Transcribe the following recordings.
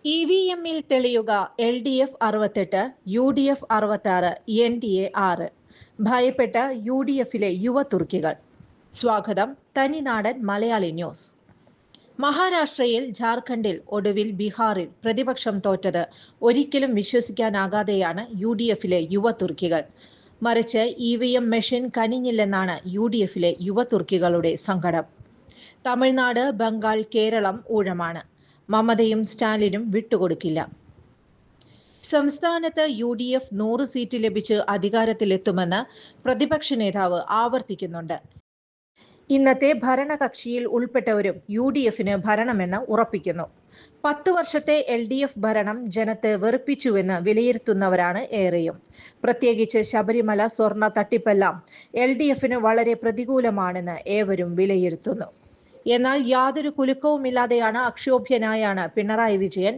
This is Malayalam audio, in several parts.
ഇവിഎമ്മിൽ തെളിയുക LDF 68, UDF 66, NDA 6. ഭയപ്പെട്ട UDFിലെ യുവ തുർക്കികൾ. സ്വാഗതം തനിനാടൻ മലയാളി ന്യൂസ്. മഹാരാഷ്ട്രയിൽ, ജാർഖണ്ഡിൽ, ഒടുവിൽ ബീഹാറിൽ പ്രതിപക്ഷം തോറ്റത് ഒരിക്കലും വിശ്വസിക്കാനാകാതെയാണ് UDFിലെ യുവ തുർക്കികൾ. മറിച്ച് ഇവിഎം മെഷീൻ കനിഞ്ഞില്ലെന്നാണ് UDFിലെ യുവ തുർക്കികളുടെ സങ്കടം. തമിഴ്നാട്, ബംഗാൾ, കേരളം ഊഴമാണ്. മമതയും സ്റ്റാലിനും വിട്ടുകൊടുക്കില്ല. സംസ്ഥാനത്ത് UDF 100 സീറ്റ് ലഭിച്ച് അധികാരത്തിലെത്തുമെന്ന് പ്രതിപക്ഷ നേതാവ് ആവർത്തിക്കുന്നുണ്ട്. ഇന്നത്തെ ഭരണകക്ഷിയിൽ ഉൾപ്പെട്ടവരും UDFിന് ഭരണമെന്ന് ഉറപ്പിക്കുന്നു. 10 വർഷത്തെ LDF ഭരണം ജനത്തെ വെറുപ്പിച്ചുവെന്ന് വിലയിരുത്തുന്നവരാണ് ഏറെയും. പ്രത്യേകിച്ച് ശബരിമല സ്വർണ്ണ തട്ടിപ്പെല്ലാം LDFിന് വളരെ പ്രതികൂലമാണെന്ന് ഏവരും വിലയിരുത്തുന്നു. എന്നാൽ യാതൊരു കുലുക്കവുമില്ലാതെയാണ് അക്ഷോഭ്യനായാണ് പിണറായി വിജയൻ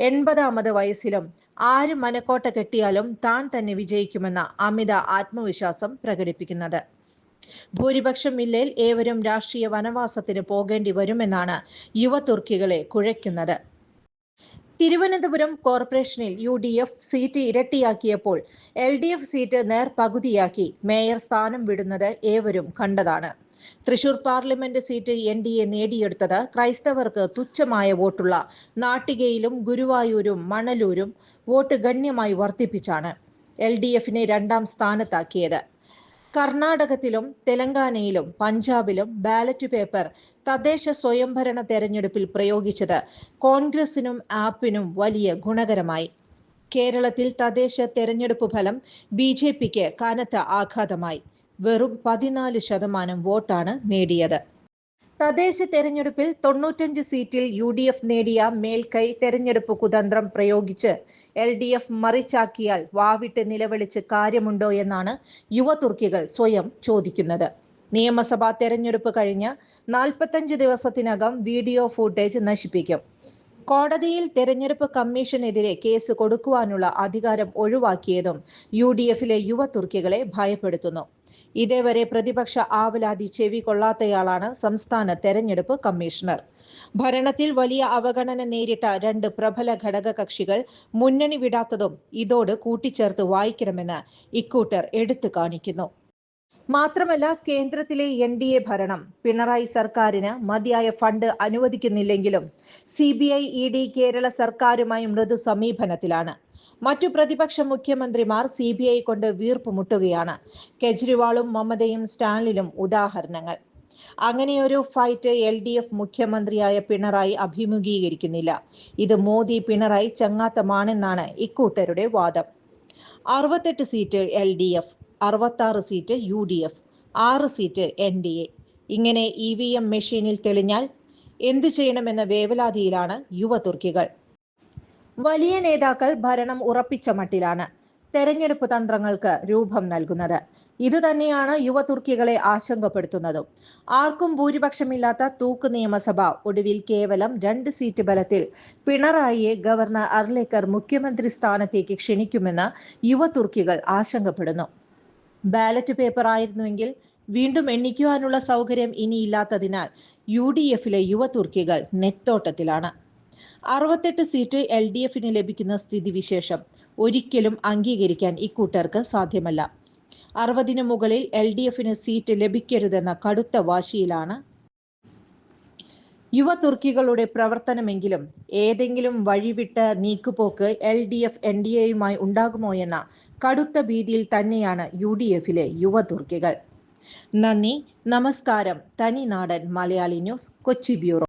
80ാമത് വയസ്സിലും ആര് മനക്കോട്ട കെട്ടിയാലും താൻ തന്നെ വിജയിക്കുമെന്ന അമിത ആത്മവിശ്വാസം പ്രകടിപ്പിക്കുന്നത്. ഭൂരിപക്ഷം ഇല്ലേൽ ഏവരും രാഷ്ട്രീയ വനവാസത്തിന് പോകേണ്ടി വരുമെന്നാണ് യുവ തുർക്കികളെ കുഴയ്ക്കുന്നത്. തിരുവനന്തപുരം കോർപ്പറേഷനിൽ UDF സീറ്റ് ഇരട്ടിയാക്കിയപ്പോൾ LDF സീറ്റ് നേർപകുതിയാക്കി മേയർ സ്ഥാനം വിടുന്നത് ഏവരും കണ്ടതാണ്. തൃശൂർ പാർലമെന്റ് സീറ്റ് NDA നേടിയെടുത്തത് ക്രൈസ്തവർക്ക് തുച്ഛമായ വോട്ടുള്ള നാട്ടികയിലും ഗുരുവായൂരും മണലൂരും വോട്ട് ഗണ്യമായി വർദ്ധിപ്പിച്ചാണ് LDFിനെ 2ാം സ്ഥാനത്താക്കിയത്. കർണാടകത്തിലും തെലങ്കാനയിലും പഞ്ചാബിലും ബാലറ്റ് പേപ്പർ തദ്ദേശ സ്വയംഭരണ തെരഞ്ഞെടുപ്പിൽ പ്രയോഗിച്ചത് കോൺഗ്രസിനും ആപ്പിനും വലിയ ഗുണകരമായി. കേരളത്തിൽ തദ്ദേശ തെരഞ്ഞെടുപ്പ് ഫലം BJPക്ക് കനത്ത ആഘാതമായി. വെറും 14% വോട്ടാണ് നേടിയത്. തദ്ദേശ തെരഞ്ഞെടുപ്പിൽ 95 സീറ്റിൽ UDF നേടിയ മേൽക്കൈ തെരഞ്ഞെടുപ്പ് കുതന്ത്രം പ്രയോഗിച്ച് LDF മറിച്ചാക്കിയാൽ വാവിട്ട് നിലവിളിച്ച് കാര്യമുണ്ടോ എന്നാണ് യുവ തുർക്കികൾ സ്വയം ചോദിക്കുന്നത്. നിയമസഭാ തെരഞ്ഞെടുപ്പ് കഴിഞ്ഞ് 45 ദിവസത്തിനകം വീഡിയോ ഫുട്ടേജ് നശിപ്പിക്കും. കോടതിയിൽ തെരഞ്ഞെടുപ്പ് കമ്മീഷനെതിരെ കേസ് കൊടുക്കുവാനുള്ള അധികാരം ഒഴിവാക്കിയതും UDFിലെ യുവ തുർക്കികളെ ഭയപ്പെടുത്തുന്നു. ഇതേവരെ പ്രതിപക്ഷ ആവലാതി ചെവി കൊള്ളാത്തയാളാണ് സംസ്ഥാന തെരഞ്ഞെടുപ്പ് കമ്മീഷണർ. ഭരണത്തിൽ വലിയ അവഗണന നേരിട്ട 2 പ്രബല ഘടകകക്ഷികൾ മുന്നണി വിടാത്തതും ഇതോട് കൂട്ടിച്ചേർത്ത് വായിക്കണമെന്ന് ഇക്കൂട്ടർ എടുത്തു കാണിക്കുന്നു. മാത്രമല്ല, കേന്ദ്രത്തിലെ NDA ഭരണം പിണറായി സർക്കാരിന് മതിയായ ഫണ്ട് അനുവദിക്കുന്നില്ലെങ്കിലും CBI, ED കേരള സർക്കാരുമായി മൃദു സമീപനത്തിലാണ്. മറ്റു പ്രതിപക്ഷ മുഖ്യമന്ത്രിമാർ CBI കൊണ്ട് വീർപ്പുമുട്ടുകയാണ്. കെജ്രിവാളും മമതയും സ്റ്റാലിനും ഉദാഹരണങ്ങൾ. അങ്ങനെയൊരു ഫൈറ്റ് LDF മുഖ്യമന്ത്രിയായ പിണറായി അഭിമുഖീകരിക്കുന്നില്ല. ഇത് മോദി പിണറായി ചങ്ങാത്തമാണെന്നാണ് ഇക്കൂട്ടരുടെ വാദം. 68 seat LDF, 66 seat UDF, 6 seat NDA. ഇങ്ങനെ EVM മെഷീനിൽ തെളിഞ്ഞാൽ എന്തു ചെയ്യണമെന്ന വേവലാതിയിലാണ് യുവ തുർക്കികൾ. വലിയ നേതാക്കൾ ഭരണം ഉറപ്പിച്ച മട്ടിലാണ് തെരഞ്ഞെടുപ്പ് തന്ത്രങ്ങൾക്ക് രൂപം നൽകുന്നത്. ഇതുതന്നെയാണ് യുവ തുർക്കികളെ ആശങ്കപ്പെടുത്തുന്നതും. ആർക്കും ഭൂരിപക്ഷമില്ലാത്ത തൂക്ക് നിയമസഭ ഒടുവിൽ കേവലം 2 സീറ്റ് ബലത്തിൽ പിണറായിയെ ഗവർണർ അർലേക്കർ മുഖ്യമന്ത്രി സ്ഥാനത്തേക്ക് ക്ഷണിക്കുമെന്ന് യുവ തുർക്കികൾ ആശങ്കപ്പെടുന്നു. ബാലറ്റ് പേപ്പർ ആയിരുന്നുവെങ്കിൽ വീണ്ടും എണ്ണിക്കുവാനുള്ള സൗകര്യം ഇനിയില്ലാത്തതിനാൽ UDFിലെ യുവ തുർക്കികൾ നെത്തോട്ടത്തിലാണ്. 68 സീറ്റ് LDFിന് ലഭിക്കുന്ന സ്ഥിതിവിശേഷം ഒരിക്കലും അംഗീകരിക്കാൻ ഇക്കൂട്ടർക്ക് സാധ്യമല്ല. 60ന് മുകളിൽ LDFിന് സീറ്റ് ലഭിക്കരുതെന്ന കടുത്ത വാശിയിലാണ് യുവ തുർക്കികളുടെ പ്രവർത്തനമെങ്കിലും ഏതെങ്കിലും വഴിവിട്ട നീക്കുപോക്ക് LDF NDAയുമായി ഉണ്ടാകുമോ എന്ന കടുത്ത ഭീതിയിൽ തന്നെയാണ് UDFിലെ യുവ തുർക്കികൾ. നന്ദി, നമസ്കാരം. തനിനാടൻ മലയാളി ന്യൂസ്, കൊച്ചി ബ്യൂറോ.